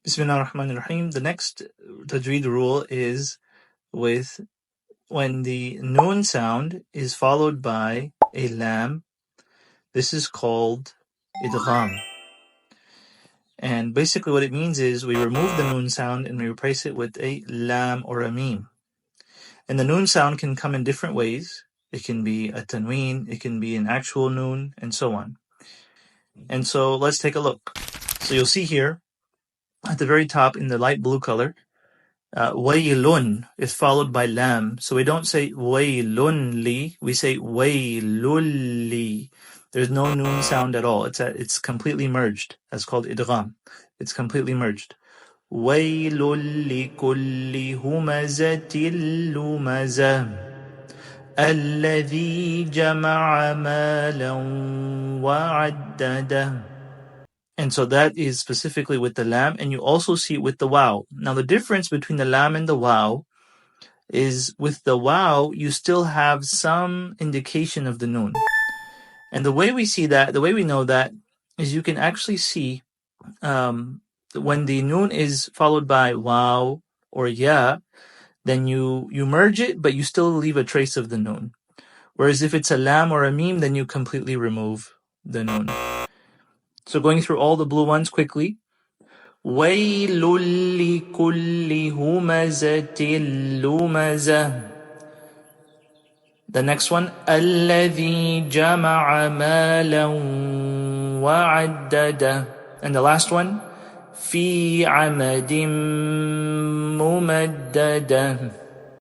Bismillah ar-Rahman ar-Rahim. The next Tajweed rule is with when the noon sound is followed by a lam. This is called Idgham. And basically what it means is we remove the noon sound and we replace it with a lam or a mim. And the noon sound can come in different ways. It can be a tanween, it can be an actual noon, and so on. And so let's take a look. So you'll see here at the very top in the light blue color, waylun is followed by lam. So we don't say waylun li, we say waylul li. There's no noon sound at all. It's completely merged. That's called idgham. It's completely merged. Waylul likulli humazatil lumazah الذي جمع مالا وعدده. And so that is specifically with the lam, and you also see it with the waw. Now the difference between the lam and the waw is with the waw, you still have some indication of the noon. And the way we see that, the way we know that, is you can actually see when the noon is followed by waw or ya, then you merge it, but you still leave a trace of the noon. Whereas if it's a lam or a mim, then you completely remove the noon. So going through all the blue ones quickly. وَيْلٌ لِكُلِّ هُمَزَةٍ لُمَزَةٍ. The next one, الَّذِي جَمَعَ مَالًا وَعَدَّدَهُ. And the last one, فِي عَمَدٍ مُمَدَّدَةٍ.